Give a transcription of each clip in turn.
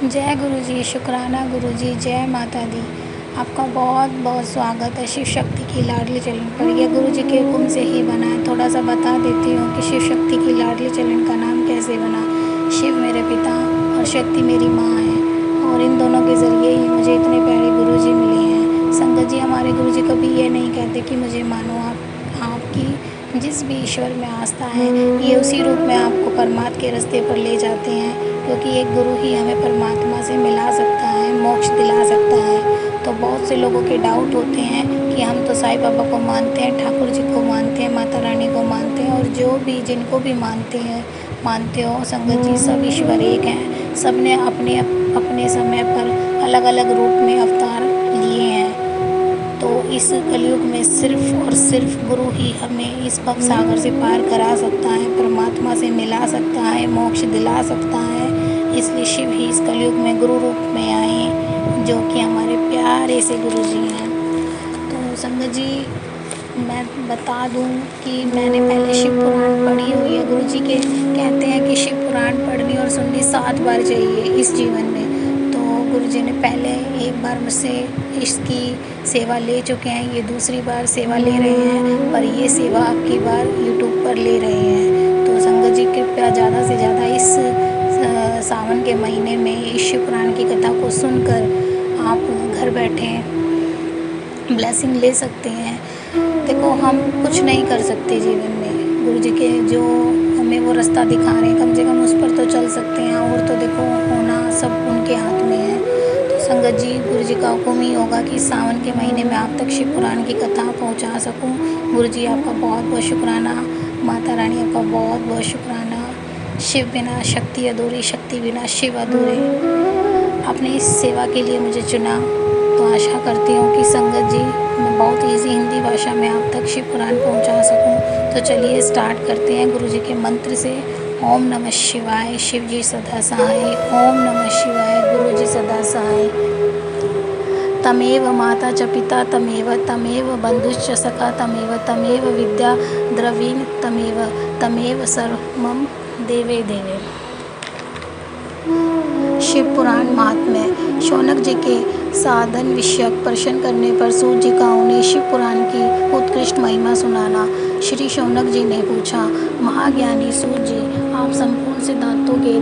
जय गुरु जी, शुक्राना गुरु जी, जय माता दी। आपका बहुत बहुत स्वागत है शिव शक्ति की लाडली चरण पर। यह गुरु जी के हुक्म से ही बना है। थोड़ा सा बता देती हूँ कि शिव शक्ति की लाडली चरण का नाम कैसे बना। शिव मेरे पिता और शक्ति मेरी माँ है, और इन दोनों के ज़रिए ही मुझे इतने प्यारे गुरु जी मिले हैं। संगत जी, हमारे गुरु जी कभी ये नहीं कहते कि मुझे मानो। आपकी जिस भी ईश्वर में आस्था है, ये उसी रूप में आपको परमात्मा के रास्ते पर ले जाते हैं, क्योंकि एक गुरु ही हमें परमात्मा से मिला सकता है, मोक्ष दिला सकता है। तो बहुत से लोगों के डाउट होते हैं कि हम तो साईं बाबा को मानते हैं, ठाकुर जी को मानते हैं, माता रानी को मानते हैं, और जो भी जिनको भी मानते हो संगत जी, सब ईश्वर एक हैं। सब ने अपने अपने समय पर अलग अलग रूप में अवतार लिए हैं। तो इस कलयुग में सिर्फ और सिर्फ गुरु ही हमें इस भव सागर से पार करा सकता है, परमात्मा से मिला सकता है, मोक्ष दिला सकता है। इसलिए शिव ही इस कलयुग में गुरु रूप में आए, जो कि हमारे प्यारे से गुरु जी हैं। तो संगत जी, मैं बता दूं कि मैंने पहले शिव पुराण पढ़ी हुई है। गुरु जी के कहते हैं कि शिव पुराण पढ़नी और सुननी 7 बार चाहिए इस जीवन में। तो गुरु जी ने पहले एक बार मुझसे इसकी सेवा ले चुके हैं, ये दूसरी बार सेवा ले रहे हैं, पर ये सेवा अब की बार यूट्यूब पर ले रहे हैं। तो संगत जी, कृपया ज़्यादा से ज़्यादा इस सावन के महीने में इस शिव पुराण की कथा को सुनकर आप घर बैठे ब्लेसिंग ले सकते हैं। देखो, हम कुछ नहीं कर सकते जीवन में, गुरु जी के जो हमें वो रास्ता दिखा रहे हैं, कम से कम उस पर तो चल सकते हैं, और तो देखो होना सब उनके हाथ में है। तो संगत जी, गुरु जी का हुक्म ही होगा कि सावन के महीने में आप तक शिव पुराण की कथा पहुंचा सकूं। गुरु जी आपका बहुत बहुत शुक्राना, माता रानी आपका बहुत बहुत शुक्राना। शिव बिना शक्ति अधूरी, शक्ति बिना शिव अधूरे। आपने इस सेवा के लिए मुझे चुना, तो आशा करती हूँ कि संगत जी मैं बहुत ईजी हिंदी भाषा में आप तक शिव पुराण पहुँचा सकूँ। तो चलिए स्टार्ट करते हैं गुरु जी के मंत्र से। ओम नमः शिवाय, शिव जी सदा सहाय। ओम नमः शिवाय, गुरु जी सदा सहाय। तमेव माता च पिता तमेव बंधुश्च सखा तमेव विद्या द्रवीण तमेव सर्वमं देवे देवे। शिव पुराण महात्म्य। शौनक जी के साधन विषयक प्रश्न करने पर सूत जी का उन्हें शिव पुराण की उत्कृष्ट महिमा सुनाना। श्री शौनक जी ने पूछा, महाज्ञानी सूत जी, आप संपूर्ण सिद्धांतों के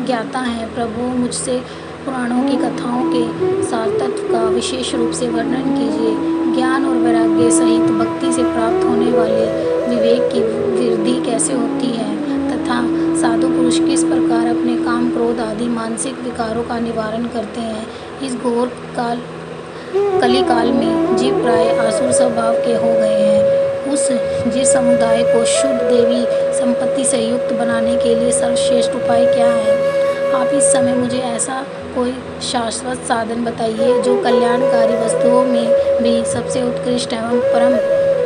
ज्ञाता हैं। प्रभु, मुझसे पुराणों की कथाओं के सार तत्व का विशेष रूप से वर्णन कीजिए। ज्ञान और वैराग्य सहित भक्ति से प्राप्त होने वाले विवेक की वृद्धि कैसे होती है, तथा साधु पुरुष किस प्रकार अपने काम, क्रोध आदि मानसिक विकारों का निवारण करते हैं। इस घोर कली काल में जीव प्राय आसुर स्वभाव के हो गए हैं। उस जिस समुदाय को शुद्ध देवी संपत्ति से युक्त बनाने के लिए सर्वश्रेष्ठ उपाय क्या है? आप इस समय मुझे ऐसा कोई शाश्वत साधन बताइए जो कल्याणकारी वस्तुओं में भी सबसे उत्कृष्ट एवं परम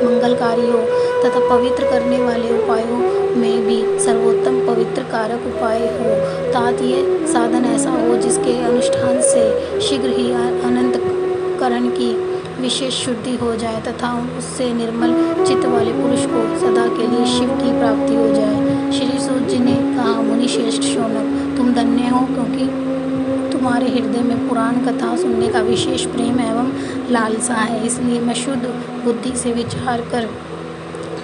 मंगलकारी हो, तथा पवित्र करने वाले उपायों में भी सर्वोत्तम पवित्र कारक उपाय हो। तात ये साधन ऐसा हो जिसके अनुष्ठान से शीघ्र ही अनंत करण की विशेष शुद्धि हो जाए, तथा उससे निर्मल चित्त वाले पुरुष को सदा के लिए शिव की प्राप्ति हो जाए। श्री सूत जी ने कहा, मुनि श्रेष्ठ शौनक, तुम धन्य हो, क्योंकि तुम्हारे हृदय में पुराण कथा सुनने का विशेष प्रेम एवं लालसा है। इसलिए मैं शुद्ध बुद्धि से विचार कर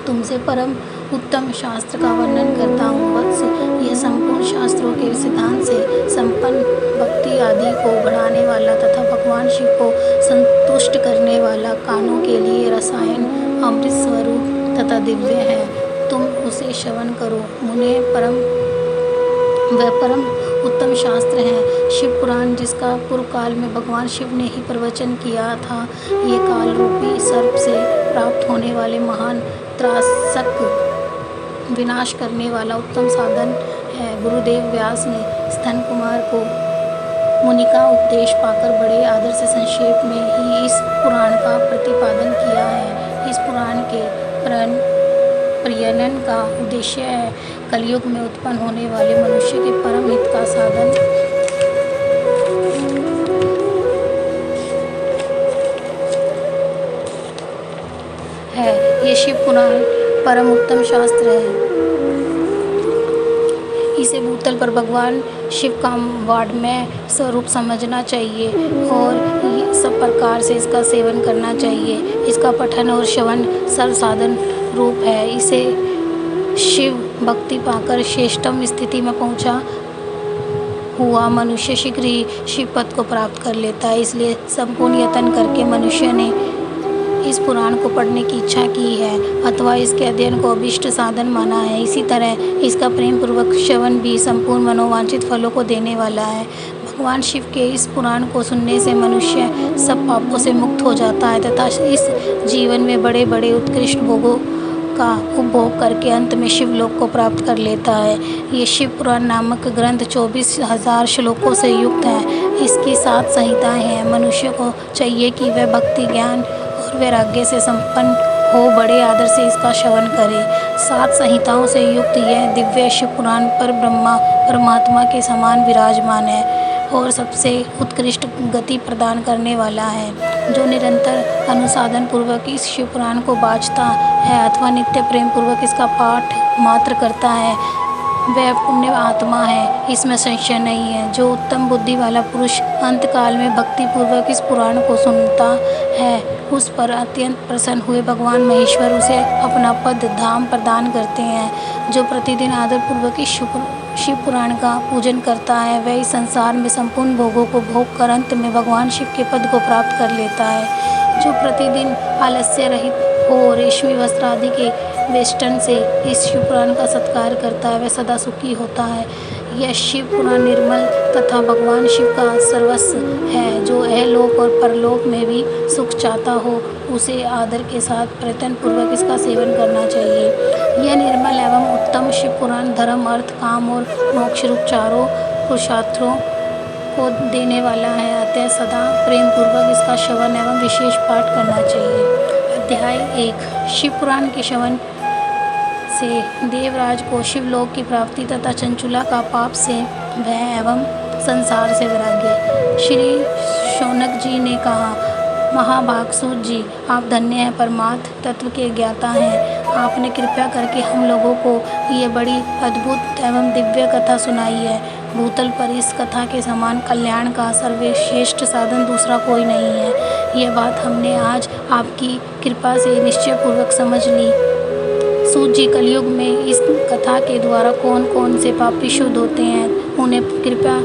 तुमसे परम उत्तम शास्त्र का वर्णन करता हूँ। वत्स, यह संपूर्ण शास्त्रों के सिद्धांत से संपन्न, भक्ति आदि को बढ़ाने वाला तथा भगवान शिव को संतुष्ट करने वाला, कानों के लिए रसायन अमृत स्वरूप तथा दिव्य है। तुम उसे श्रवण करो। मुने वह परम उत्तम शास्त्र है शिव पुराण, जिसका पूर्व काल में भगवान शिव ने ही प्रवचन किया था। ये काल रूपी सर्प से प्राप्त होने वाले महान त्रासक, विनाश करने वाला उत्तम साधन है। गुरुदेव व्यास ने स्तन कुमार को मुनि का उपदेश पाकर बड़े आदर से संक्षेप में ही इस पुराण का प्रतिपादन किया है। इस पुराण के प्रयनन का उद्देश्य है कलयुग में उत्पन्न होने वाले मनुष्य के परम हित का साधन है। ये शिव पुराण परम उत्तम शास्त्र है। इसे भूतल पर भगवान शिव का वाङ्मय स्वरूप समझना चाहिए और ये सब प्रकार से इसका सेवन करना चाहिए। इसका पठन और श्रवण सर्वसाधन रूप है। इसे शिव भक्ति पाकर श्रेष्ठतम स्थिति में पहुँचा हुआ मनुष्य शीघ्र ही शिव पद को प्राप्त कर लेता है। इसलिए संपूर्ण यत्न करके मनुष्य ने इस पुराण को पढ़ने की इच्छा की है अथवा इसके अध्ययन को अभीष्ट साधन माना है। इसी तरह इसका प्रेम पूर्वक श्रवण भी संपूर्ण मनोवांछित फलों को देने वाला है। भगवान शिव के इस पुराण को सुनने से मनुष्य सब पापों से मुक्त हो जाता है तथा इस जीवन में बड़े बड़े उत्कृष्ट भोगों का उपभोग करके अंत में शिवलोक को प्राप्त कर लेता है। ये शिव पुराण नामक ग्रंथ 24,000 श्लोकों से युक्त है। इसकी 7 संहिताएं हैं। मनुष्य को चाहिए कि वह भक्ति ज्ञान और वैराग्य से संपन्न हो बड़े आदर से इसका श्रवण करे। 7 संहिताओं से युक्त यह दिव्य शिव पुराण पर ब्रह्मा परमात्मा के समान विराजमान है और सबसे उत्कृष्ट गति प्रदान करने वाला है। जो निरंतर अनुसाधन पूर्वक इस शिव पुराण को बाँचता है अथवा नित्य प्रेम पूर्वक इसका पाठ मात्र करता है वह पुण्य आत्मा है, इसमें संशय नहीं है। जो उत्तम बुद्धि वाला पुरुष अंतकाल में भक्ति पूर्वक इस पुराण को सुनता है उस पर अत्यंत प्रसन्न हुए भगवान महेश्वर उसे अपना पद धाम प्रदान करते हैं। जो प्रतिदिन आदर पूर्वक इस शिव पुराण का पूजन करता है वह इस संसार में संपूर्ण भोगों को भोग कर अंत में भगवान शिव के पद को प्राप्त कर लेता है। जो प्रतिदिन आलस्य रहित हो रेशमी वस्त्र आदि के वेष्टन से इस शिव पुराण का सत्कार करता है वह सदा सुखी होता है। यह शिव पुराण निर्मल तथा भगवान शिव का सर्वस्व है। जो अहलोक और परलोक में भी सुख चाहता हो उसे आदर के साथ प्रयत्न पूर्वक इसका सेवन करना चाहिए। यह निर्मल एवं उत्तम शिव पुराण धर्म अर्थ काम और मोक्ष रूप चारों पुरुषार्थों को देने वाला है। अतः सदा प्रेम पूर्वक इसका श्रवण एवं विशेष पाठ करना चाहिए। अध्याय 1 शिव पुराण के श्रवण से देवराज को शिवलोक की प्राप्ति तथा चंचुला का पाप से भय एवं संसार से वैराग्य। श्री शौनक जी ने कहा, महाभागसूत जी, आप धन्य हैं, परमार्थ तत्व के ज्ञाता हैं। आपने कृपया करके हम लोगों को ये बड़ी अद्भुत एवं दिव्य कथा सुनाई है। भूतल पर इस कथा के समान कल्याण का सर्वश्रेष्ठ साधन दूसरा कोई नहीं है। यह बात हमने आज आपकी कृपा से निश्चय पूर्वक समझ ली। सूत जी, कलयुग में इस कथा के द्वारा कौन कौन से पापी शुद्ध होते हैं उन्हें कृपया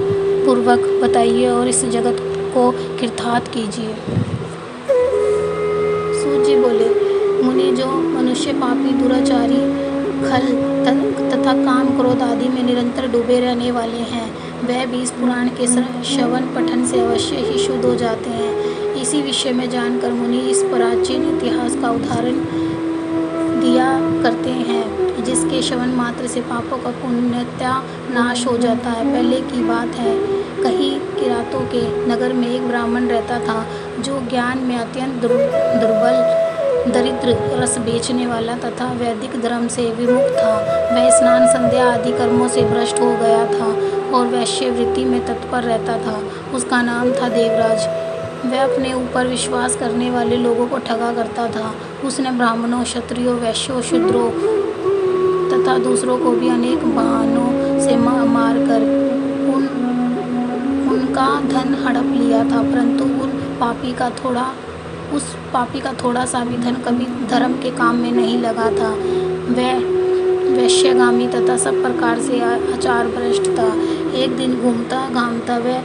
पूर्वक बताइए और इस जगत को कृतार्थ कीजिए। सूत जी बोले, मुनि, जो मनुष्य पापी दुराचारी खल तथा काम क्रोध आदि में निरंतर डूबे रहने वाले हैं वह भी इस पुराण के श्रवण पठन से अवश्य ही शुद्ध हो जाते हैं। इसी विषय में जानकर मुनि इस प्राचीन इतिहास का उदाहरण दिया करते हैं जिसके श्रवण मात्र से पापों का पुण्यता नाश हो जाता है। पहले की बात है, कहीं किरातों के नगर में एक ब्राह्मण रहता था जो ज्ञान में अत्यंत दुर्बल दरिद्र रस बेचने वाला तथा वैदिक धर्म से विमुख था। वह स्नान संध्या आदि कर्मों से भ्रष्ट हो गया था और वैश्यवृत्ति में तत्पर रहता था। उसका नाम था देवराज। वह अपने ऊपर विश्वास करने वाले लोगों को ठगा करता था। उसने ब्राह्मणों, क्षत्रियों, वैश्यों, शूद्रों तथा दूसरों को भी अनेक बहानों से मारकर उनका धन हड़प लिया था, परंतु उस पापी का थोड़ा सा भी धन कभी धर्म के काम में नहीं लगा था। वह वैश्यगामी तथा सब प्रकार से आचार भ्रष्ट था। एक दिन घूमता घामता वह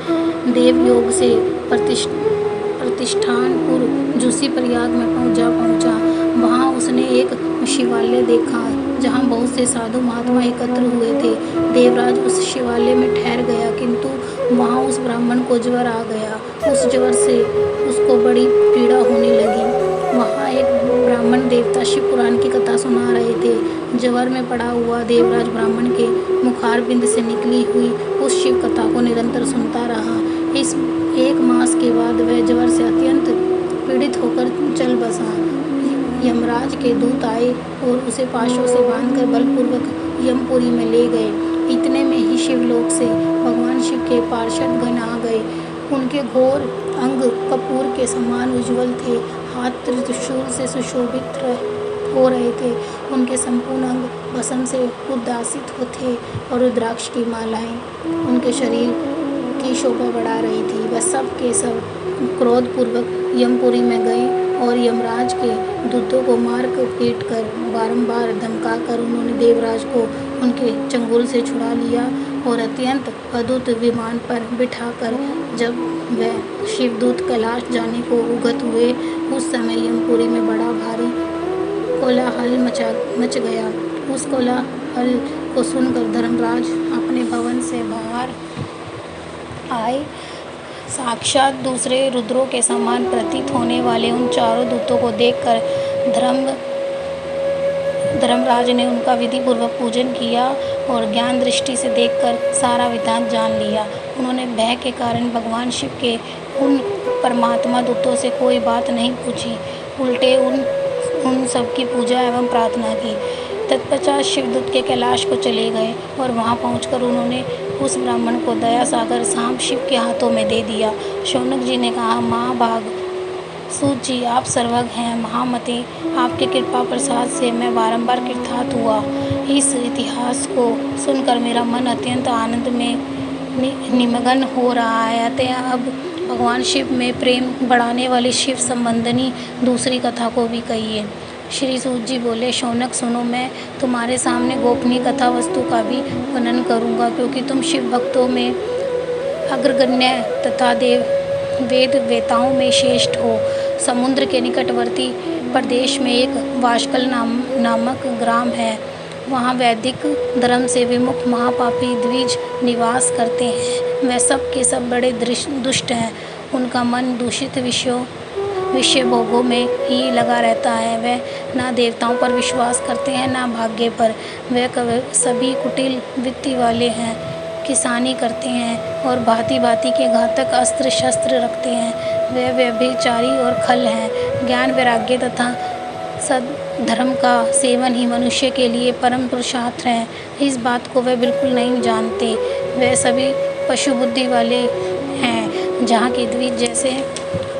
देवयोग से प्रतिष्ठानपुर जूसी प्रयाग में पहुंचा। वहां उसने एक शिवालय देखा जहां बहुत से साधु महात्मा एकत्र हुए थे। देवराज उस शिवालय में ठहर गया, किंतु वहां उस ब्राह्मण को ज्वर आ गया। उस ज्वर से उसको बड़ी पीड़ा होने लगी। वहां एक ब्राह्मण देवता शिव पुराण की कथा सुना रहे थे। ज्वर में पड़ा हुआ देवराज ब्राह्मण के मुखारबिंद से निकली हुई उस शिव कथा को निरंतर सुनता रहा। इस 1 मास के बाद वह ज्वर से अत्यंत पीड़ित होकर चल बसा। यमराज के दूत आए और उसे पाशों से बांधकर बलपूर्वक यमपुरी में ले गए। इतने में ही शिवलोक से भगवान शिव के पार्षद गण आ गए। उनके घोर अंग कपूर के समान उज्ज्वल थे। हाथ त्रिशूल से सुशोभित हो रहे थे। उनके संपूर्ण अंग वसंत से उद्भासित थे और रुद्राक्ष की मालाएं उनके शरीर की शोभा बढ़ा रही थी। वह सब के सब क्रोधपूर्वक यमपुरी में गए और यमराज के दूतों को मार पीट कर बारंबार धमका कर उन्होंने देवराज को उनके चंगुल से छुड़ा लिया और अत्यंत अद्भुत विमान पर बिठाकर जब वह शिवदूत कैलाश जाने को उगत हुए, उस समय यमपुरी में बड़ा भारी कोलाहल मच गया। उस कोलाहल को सुनकर धर्मराज अपने भवन से बाहर आए। साक्षात दूसरे रुद्रों के समान प्रतीत होने वाले उन चारों दूतों को देखकर धर्मराज ने उनका विधि पूर्वक पूजन किया और ज्ञान दृष्टि से देखकर सारा वृत्तांत जान लिया। उन्होंने भय के कारण भगवान शिव के उन परमात्मा दूतों से कोई बात नहीं पूछी, उल्टे उन सबकी पूजा एवं प्रार्थना की। तत्पश्चात शिवदूत के कैलाश को चले गए और वहां पहुंचकर उन्होंने उस ब्राह्मण को दया सागर सांप शिव के हाथों में दे दिया। शौनक जी ने कहा, महाभाग सूत जी, आप सर्वज्ञ हैं। महामते, आपके कृपा प्रसाद से मैं बारंबार कृतार्थ हुआ। इस इतिहास को सुनकर मेरा मन अत्यंत आनंद में निमग्न हो रहा है। अतः अब भगवान शिव में प्रेम बढ़ाने वाली शिव संबंधी दूसरी कथा को भी कहिए। श्री सूत जी बोले, शौनक सुनो, मैं तुम्हारे सामने गोपनीय कथा वस्तु का भी वर्णन करूँगा, क्योंकि तुम शिव भक्तों में अग्रगण्य तथा वेद वेताओं में श्रेष्ठ हो। समुद्र के निकटवर्ती प्रदेश में एक वाशकल नामक ग्राम है। वहाँ वैदिक धर्म से विमुख महापापी द्विज निवास करते हैं। वे सब के सब बड़े दुष्ट हैं। उनका मन दूषित विषय भोगों में ही लगा रहता है। वे ना देवताओं पर विश्वास करते हैं, ना भाग्य पर। वे सभी कुटिल वृत्ति वाले हैं, किसानी करते हैं और भांति भांति के घातक अस्त्र शस्त्र रखते हैं। वे व्यभिचारी और खल हैं। ज्ञान वैराग्य तथा सद्धर्म का सेवन ही मनुष्य के लिए परम पुरुषार्थ है। इस बात को वे बिल्कुल नहीं जानते। वे सभी पशु बुद्धि वाले हैं। जहाँ के द्विज जैसे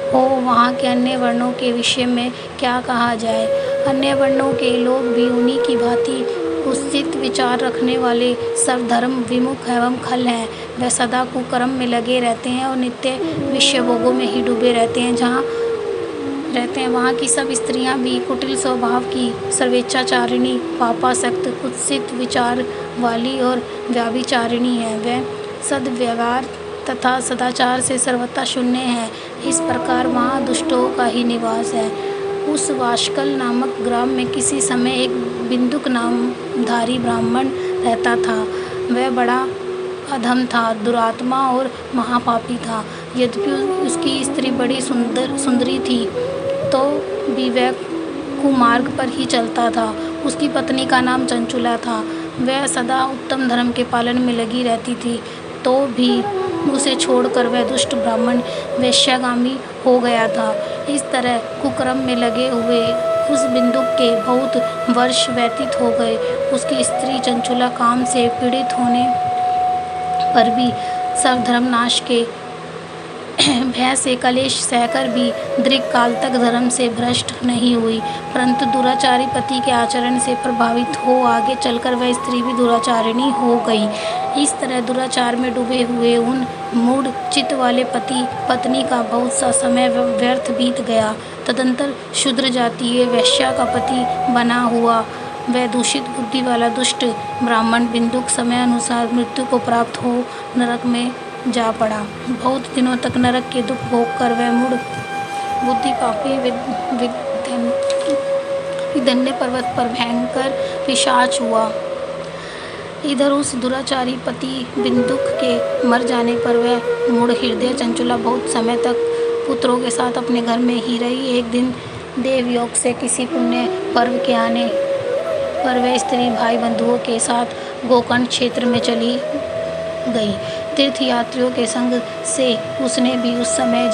हो, वहाँ के अन्य वर्णों के विषय में क्या कहा जाए। अन्य वर्णों के लोग भी उन्हीं की भांति कुत्सित विचार रखने वाले सर्वधर्म विमुख एवं खल हैं। वे सदा कुकर्म में लगे रहते हैं और नित्य विषय भोगों में ही डूबे रहते हैं। जहाँ रहते हैं वहाँ की सब स्त्रियाँ भी कुटिल स्वभाव की, सर्वेच्छाचारिणी, पापासक्त, कुत्सित विचार वाली और व्याभिचारिणी हैं। वे सद्व्यवहार तथा सदाचार से सर्वथा शून्य है। इस प्रकार वहाँ दुष्टों का ही निवास है। उस वाशकल नामक ग्राम में किसी समय एक बिंदुक नामधारी ब्राह्मण रहता था। वह बड़ा अधम था, दुरात्मा और महापापी था। यद्यपि उसकी स्त्री बड़ी सुंदरी थी, तो भी वह कुमार्ग पर ही चलता था। उसकी पत्नी का नाम चंचुला था। वह सदा उत्तम धर्म के पालन में लगी रहती थी, तो भी उसे छोड़कर वह दुष्ट ब्राह्मण वेश्यागामी हो गया था। इस तरह कुकर्म में लगे हुए उस बिंदुक के बहुत वर्ष व्यतीत हो गए। उसकी स्त्री चंचुला काम से पीड़ित होने पर भी सर्वधर्मनाश के भय से कलेश सहकर भी दीर्घ काल तक धर्म से भ्रष्ट नहीं हुई, परंतु दुराचारी पति के आचरण से प्रभावित हो आगे चलकर वह स्त्री भी दुराचारिणी हो गई। इस तरह दुराचार में डूबे हुए उन मूढ़ चित्त वाले पति पत्नी का बहुत सा समय व्यर्थ बीत गया। तदंतर शूद्र जातीय वैश्या का पति बना हुआ वह दूषित बुद्धि वाला दुष्ट ब्राह्मण बिंदुक समय अनुसार मृत्यु को प्राप्त हो नरक में जा पड़ा। बहुत दिनों तक नरक के दुख भोग कर वह मूढ़ बुद्धि पापी विदन्य पर्वत पर भयंकर पिशाच हुआ। इधर उस दुराचारी पति बिंदुक के मर जाने पर वह मूढ़ हृदय चंचुला बहुत समय तक पुत्रों के साथ अपने घर में ही रही। एक दिन देवयोग से किसी पुण्य पर्व के आने पर वह स्त्री भाई बंधुओं के साथ गोकर्ण क्षेत्र में चली गई। तीर्थ यात्रियों के संग से उसने भी उस समय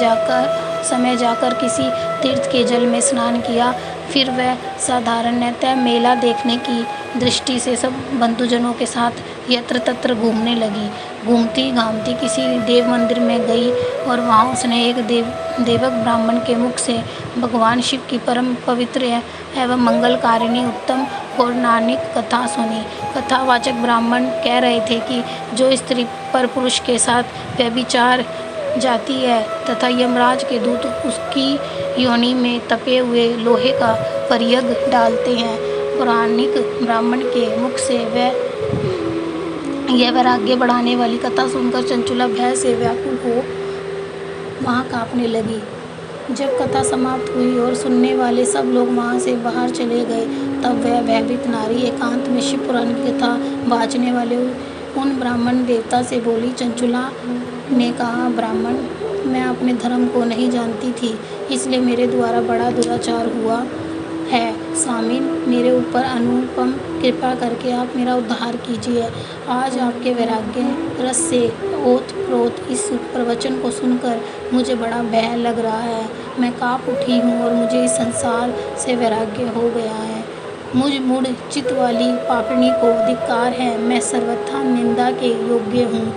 जाकर किसी तीर्थ के जल में स्नान किया। फिर वह साधारणतः मेला देखने की दृष्टि से सब बंधुजनों के साथ यत्र तत्र घूमने लगी। घूमती घामती किसी देव मंदिर में गई और वहाँ उसने एक देवक ब्राह्मण के मुख से भगवान शिव की परम पवित्र एवं मंगलकारिणी उत्तम पौराणिक कथा सुनी। कथावाचक ब्राह्मण कह रहे थे कि जो स्त्री पर पुरुष के साथ व्यभिचार जाती है तथा यमराज के दूत उसकी योनि में तपे हुए लोहे का परियग डालते हैं। पौराणिक ब्राह्मण के मुख से यह वैराग्य बढ़ाने वाली कथा सुनकर चंचुला भय से व्याकुल हो वहाँ कांपने लगी। जब कथा समाप्त हुई और सुनने वाले सब लोग वहाँ से बाहर चले गए, तब वह भयभीत नारी एकांत में शिव पुराण की कथा वाचने वाले उन ब्राह्मण देवता से बोली। चंचुला ने कहा, ब्राह्मण, मैं अपने धर्म को नहीं जानती थी, इसलिए मेरे द्वारा बड़ा दुराचार हुआ है। स्वामी, मेरे ऊपर अनुपम कृपा करके आप मेरा उद्धार कीजिए। आज आपके वैराग्य रस से ओत-प्रोत इस प्रवचन को सुनकर मुझे बड़ा भय लग रहा है। मैं काँप उठी हूँ और मुझे इस संसार से वैराग्य हो गया है। मुझ मूढ़ चित्त वाली पापिणी को धिक्कार है। मैं सर्वथा निंदा के योग्य हूँ।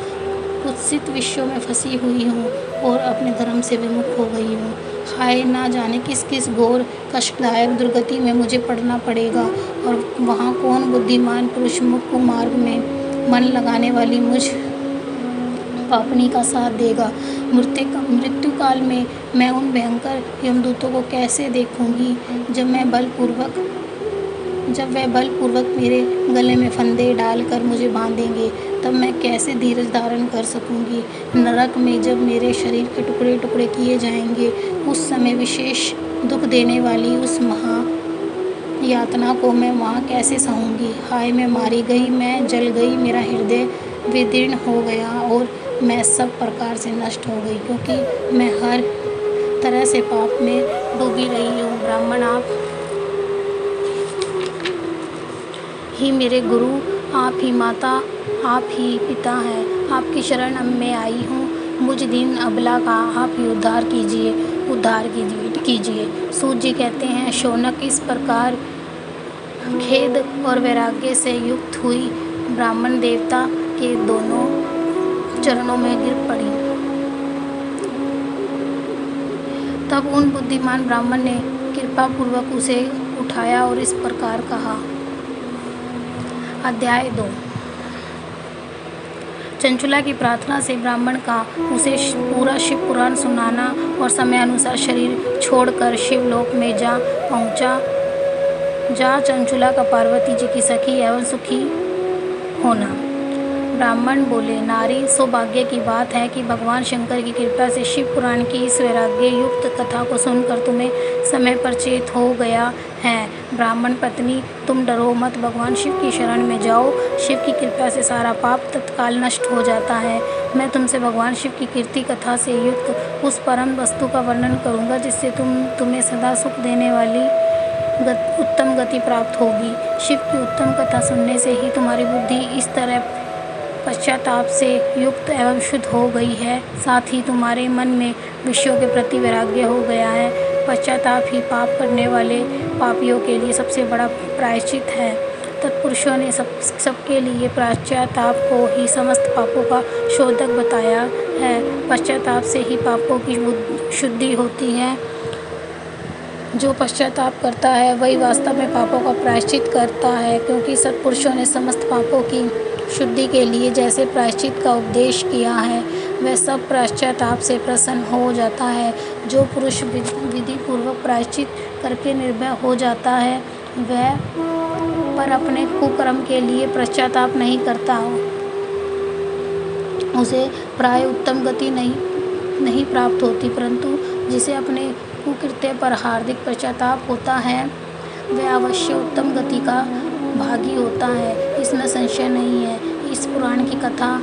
कुत्सित विषयों में फंसी हुई हूँ और अपने धर्म से विमुख हो गई हूँ। हाय, ना जाने किस किस घोर कष्टदायक दुर्गति में मुझे पड़ना पड़ेगा और वहाँ कौन बुद्धिमान पुरुष मुक्ति मार्ग में मन लगाने वाली मुझ पापनी का साथ देगा। मृत्यु काल में मैं उन भयंकर यमदूतों को कैसे देखूंगी जब वह बलपूर्वक मेरे गले में फंदे डालकर मुझे बांधेंगे, तब मैं कैसे धीरज धारण कर सकूंगी। नरक में जब मेरे शरीर के टुकड़े टुकड़े किए जाएंगे, उस समय विशेष दुख देने वाली उस महा यातना को मैं वहाँ कैसे सहूँगी। हाय, मैं मारी गई, मैं जल गई, मेरा हृदय विदीर्ण हो गया और मैं सब प्रकार से नष्ट हो गई, क्योंकि मैं हर तरह से पाप में डूबी रही हूँ। ब्राह्मण, आप ही मेरे गुरु, आप ही माता, आप ही पिता हैं। आपकी शरण में आई हूँ। मुझ दीन अबला का आप ही उद्धार कीजिए। सूत जी कहते हैं, शौनक इस प्रकार खेद और वैराग्य से युक्त हुई ब्राह्मण देवता के दोनों चरणों में गिर पड़ी। तब उन बुद्धिमान ब्राह्मण ने कृपा पूर्वक उसे उठाया और इस प्रकार कहा। अध्याय 2। चंचुला की प्रार्थना से ब्राह्मण का उसे पूरा शिव पुराण सुनाना और समय अनुसार शरीर छोड़कर शिवलोक में जा पहुंचा, जहाँ चंचुला का पार्वती जी की सखी एवं सुखी होना। ब्राह्मण बोले, नारी, सौभाग्य की बात है कि भगवान शंकर की कृपा से शिव पुराण की इस वैराग्य युक्त कथा को सुनकर तुम्हें समय पर चेत हो गया है। ब्राह्मण पत्नी, तुम डरो मत, भगवान शिव की शरण में जाओ। शिव की कृपा से सारा पाप तत्काल नष्ट हो जाता है। मैं तुमसे भगवान शिव की कीर्ति कथा से युक्त उस परम वस्तु का वर्णन करूँगा, जिससे तुम्हें सदा सुख देने वाली उत्तम गति प्राप्त होगी। शिव की उत्तम कथा सुनने से ही तुम्हारी बुद्धि इस तरह पश्चाताप से युक्त एवं शुद्ध हो गई है, साथ ही तुम्हारे मन में विषयों के प्रति वैराग्य हो गया है। पश्चाताप ही पाप करने वाले पापियों के लिए सबसे बड़ा प्रायश्चित है। तत्पुरुषों ने सबके लिए पश्चाताप को ही समस्त पापों का शोधक बताया है। पश्चाताप से ही पापों की शुद्धि होती है। जो पश्चाताप करता है वही वास्तव में पापों का प्रायश्चित करता है, क्योंकि सत्पुरुषों ने समस्त पापों की शुद्धि के लिए जैसे प्रायश्चित का उपदेश किया है, वह सब पश्चाताप से प्रसन्न हो जाता है। जो पुरुष विधि पूर्वक प्रायश्चित करके निर्भय हो जाता है, वह पर अपने कुकर्म के लिए पश्चाताप नहीं करता, उसे प्राय उत्तम गति नहीं प्राप्त होती, परंतु जिसे अपने कुकृत्य पर हार्दिक पश्चाताप होता है, वह अवश्य उत्तम गति का भागी होता है, इसमें संशय नहीं है। इस पुराण की कथा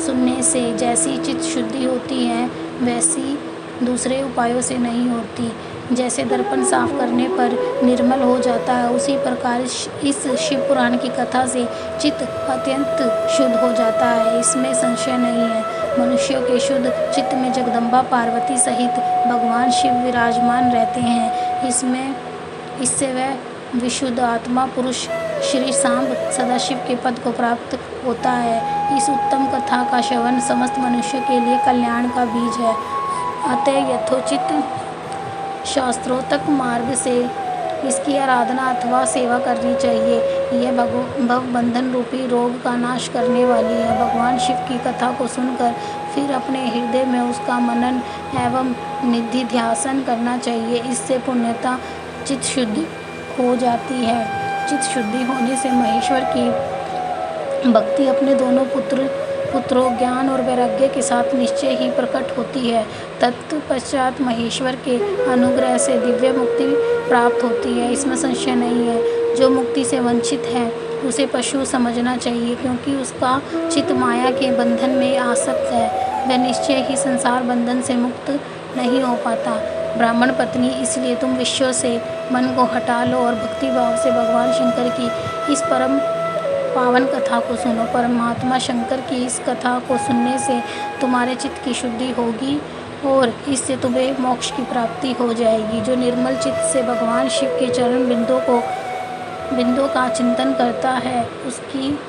सुनने से जैसी चित्त शुद्धि होती है, वैसी दूसरे उपायों से नहीं होती। जैसे दर्पण साफ करने पर निर्मल हो जाता है, उसी प्रकार इस शिव पुराण की कथा से चित्त अत्यंत शुद्ध हो जाता है, इसमें संशय नहीं है। मनुष्यों के शुद्ध चित्त में जगदम्बा पार्वती सहित भगवान शिव विराजमान रहते हैं। इससे वह विशुद्ध आत्मा पुरुष श्री सांब सदाशिव के पद को प्राप्त होता है। इस उत्तम कथा का श्रवण समस्त मनुष्य के लिए कल्याण का बीज है। अतः यथोचित शास्त्रोक्त मार्ग से इसकी आराधना अथवा सेवा करनी चाहिए। यह भव बंधन रूपी रोग का नाश करने वाली है। भगवान शिव की कथा को सुनकर फिर अपने हृदय में उसका मनन एवं निधिध्यासन करना चाहिए। इससे पुण्यता चित्त शुद्धि हो जाती है। चित्त शुद्धि होने से महेश्वर की भक्ति अपने दोनों पुत्रों ज्ञान और वैराग्य के साथ निश्चय ही प्रकट होती है। तत्पश्चात महेश्वर के अनुग्रह से दिव्य मुक्ति प्राप्त होती है, इसमें संशय नहीं है। जो मुक्ति से वंचित है उसे पशु समझना चाहिए, क्योंकि उसका चित्त माया के बंधन में आसक्त है। वह निश्चय ही संसार बंधन से मुक्त नहीं हो पाता। ब्राह्मण पत्नी, इसलिए तुम विश्व से मन को हटा लो और भक्ति भाव से भगवान शंकर की इस परम पावन कथा को सुनो। परमात्मा शंकर की इस कथा को सुनने से तुम्हारे चित्त की शुद्धि होगी और इससे तुम्हें मोक्ष की प्राप्ति हो जाएगी। जो निर्मल चित्त से भगवान शिव के चरण बिंदु का चिंतन करता है उसकी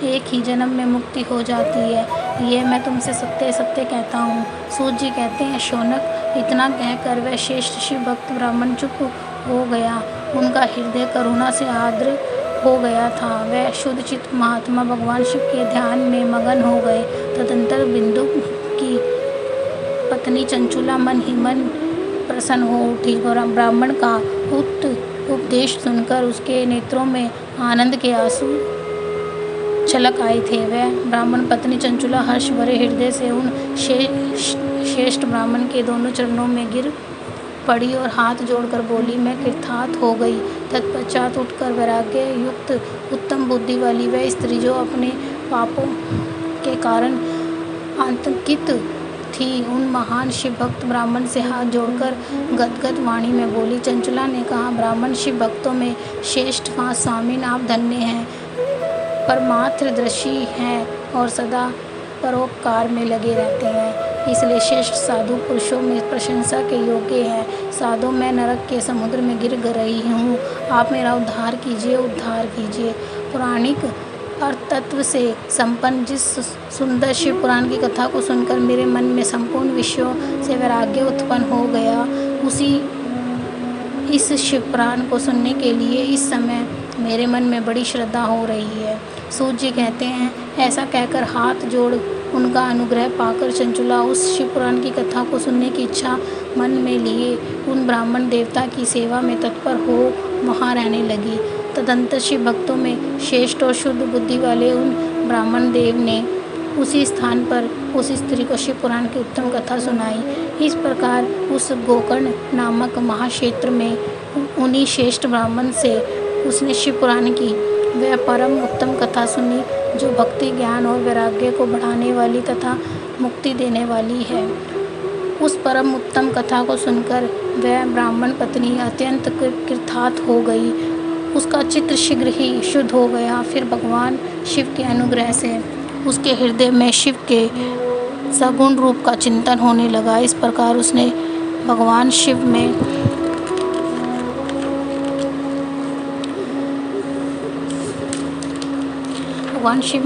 एक ही जन्म में मुक्ति हो जाती है। यह मैं तुमसे सत्य सत्य कहता हूँ। सूत जी कहते हैं, शौनक, इतना कहकर वह श्रेष्ठ शिव भक्त ब्राह्मण चुप हो गया। उनका हृदय करुणा से आर्द्र हो गया था। वह शुद्ध चित्त महात्मा भगवान शिव के ध्यान में मगन हो गए। तदंतर बिंदु की पत्नी चंचुला मन ही मन प्रसन्न हो उठी। ब्राह्मण का उपदेश सुनकर उसके नेत्रों में आनंद के आंसू छलक आए थे। वह ब्राह्मण पत्नी चंचुला हर्ष भरे हृदय से उन श्रेष्ठ ब्राह्मण के दोनों चरणों में गिर पड़ी और हाथ जोड़कर बोली, मैं कृतार्थ हो गई। तत्पश्चात उठकर वैराग्य युक्त उत्तम बुद्धि वाली वह स्त्री, जो अपने पापों के कारण आतंकित थी, उन महान शिव भक्त ब्राह्मण से हाथ जोड़कर गदगद वाणी में बोली। चंचुला ने कहा, ब्राह्मण शिव भक्तों में श्रेष्ठ स्वामी आप धन्य हैं, परमार्थदर्शी हैं और सदा परोपकार में लगे रहते हैं, इसलिए श्रेष्ठ साधु पुरुषों में प्रशंसा के योग्य है। साधु, मैं नरक के समुद्र में गिर रही हूँ, आप मेरा उद्धार कीजिए। पौराणिक अर्थ तत्व से संपन्न जिस सुंदर शिव पुराण की कथा को सुनकर मेरे मन में संपूर्ण विषयों से वैराग्य उत्पन्न हो गया, इस शिव पुराण को सुनने के लिए इस समय मेरे मन में बड़ी श्रद्धा हो रही है। सूत जी कहते हैं, ऐसा कहकर हाथ जोड़ उनका अनुग्रह पाकर चंचुला उस शिव पुराण की कथा को सुनने की इच्छा मन में लिए उन ब्राह्मण देवता की सेवा में तत्पर हो वहाँ रहने लगी। तदंतर शिव भक्तों में श्रेष्ठ और शुद्ध बुद्धि वाले उन ब्राह्मण देव ने उसी स्थान पर उस स्त्री को शिव पुराण की उत्तम कथा सुनाई। इस प्रकार उस गोकर्ण नामक महाक्षेत्र में उन्हीं श्रेष्ठ ब्राह्मण से उसने शिव पुराण की वह परम उत्तम कथा सुनी, जो भक्ति ज्ञान और वैराग्य को बढ़ाने वाली तथा मुक्ति देने वाली है। उस परम उत्तम कथा को सुनकर वह ब्राह्मण पत्नी अत्यंत कृतार्थ हो गई। उसका चित्त शीघ्र ही शुद्ध हो गया। फिर भगवान शिव के अनुग्रह से उसके हृदय में शिव के सगुण रूप का चिंतन होने लगा। इस प्रकार उसने भगवान शिव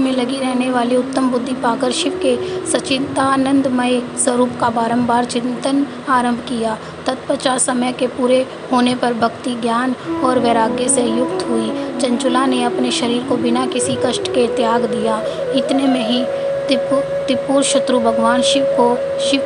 में लगी रहने वाली उत्तम बुद्धि पाकर शिव के सच्चिदानंदमय स्वरूप का बारंबार चिंतन आरंभ किया। तत्पश्चात समय के पूरे होने पर भक्ति ज्ञान और वैराग्य से युक्त हुई। चंचुला ने अपने शरीर को बिना किसी कष्ट के त्याग दिया। इतने में ही त्रिपुर शत्रु भगवान शिव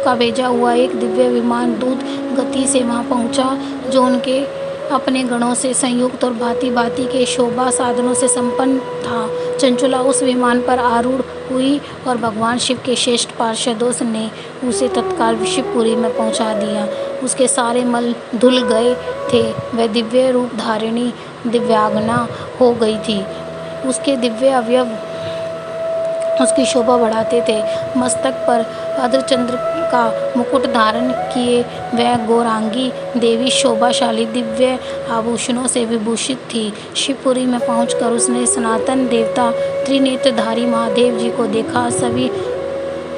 का भेजा हुआ एक दिव्य विमान दूत गति से वहां पहुंचा, जो उनके अपने गणों से संयुक्त और भांति भांति के शोभा साधनों से संपन्न था। चंचुला उस विमान पर आरूढ़ हुई और भगवान शिव के श्रेष्ठ पार्षदों ने उसे तत्काल शिवपुरी में पहुंचा दिया। उसके सारे मल धुल गए थे। वह दिव्य रूप धारिणी दिव्यांगना हो गई थी। उसके दिव्य अवयव उसकी शोभा बढ़ाते थे। मस्तक पर अर्धचंद्र का मुकुट धारण किए वह गौरांगी देवी शोभाशाली दिव्य आभूषणों से विभूषित थी। शिवपुरी में पहुंचकर उसने सनातन देवता त्रिनेत्रधारी महादेव जी को देखा। सभी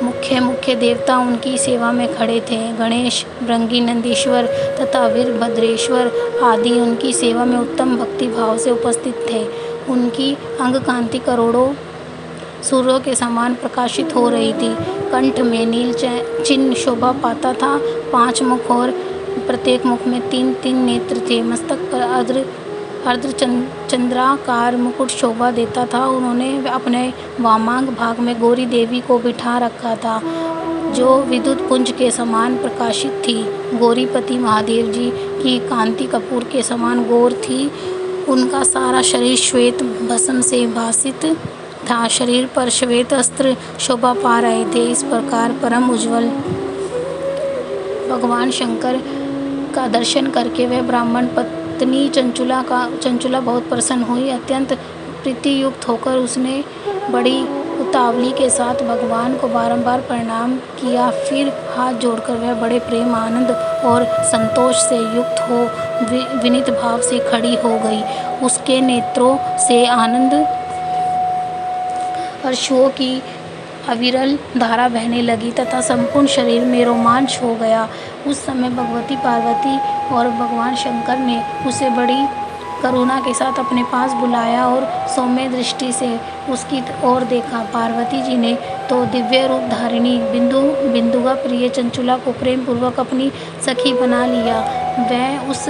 मुख्य देवता उनकी सेवा में खड़े थे। गणेश, भृंगी, नंदीश्वर तथा वीरभद्रेश्वर आदि उनकी सेवा में उत्तम भक्ति भाव से उपस्थित थे। उनकी अंग कांति करोड़ों सूर्यों के समान प्रकाशित हो रही थी। कंठ में नील चिन्ह शोभा पाता था। 5 मुख और प्रत्येक मुख में 3-3 नेत्र थे। मस्तक पर चंद्राकार मुकुट शोभा देता था। उन्होंने अपने वामांग भाग में गौरी देवी को बिठा रखा था, जो विद्युत पुंज के समान प्रकाशित थी। गौरीपति महादेव जी की कांति कपूर के समान गौर थी। उनका सारा शरीर श्वेत भस्म से भासित था। शरीर पर श्वेत अस्त्र शोभा पा रहे थे। इस प्रकार परम उज्ज्वल भगवान शंकर का दर्शन करके वह ब्राह्मण पत्नी चंचुला बहुत प्रसन्न हुई। अत्यंत प्रीतियुक्त होकर उसने बड़ी उतावली के साथ भगवान को बारंबार प्रणाम किया। फिर हाथ जोड़कर वह बड़े प्रेम, आनंद और संतोष से युक्त हो विनीत भाव से खड़ी हो गई। उसके नेत्रों से आनंद अश्रुओं की अविरल धारा बहने लगी तथा संपूर्ण शरीर में रोमांच हो गया। उस समय भगवती पार्वती और भगवान शंकर ने उसे बड़ी करुणा के साथ अपने पास बुलाया और सौम्य दृष्टि से उसकी ओर देखा। पार्वती जी ने तो दिव्य रूप धारिणी बिंदुगा प्रिय चंचुला को प्रेम पूर्वक अपनी सखी बना लिया। वह उस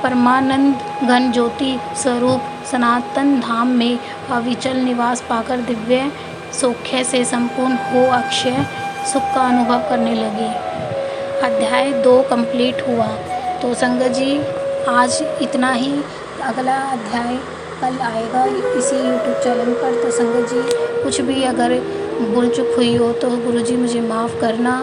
परमानंद घन ज्योति स्वरूप सनातन धाम में अविचल निवास पाकर दिव्य सौख्य से संपूर्ण हो अक्षय सुख का अनुभव करने लगी। अध्याय 2 कंप्लीट हुआ। तो संगत जी आज इतना ही। अगला अध्याय कल आएगा इसी YouTube चैनल पर। तो संगत जी कुछ भी अगर भूल चूक हुई हो तो गुरुजी मुझे माफ़ करना।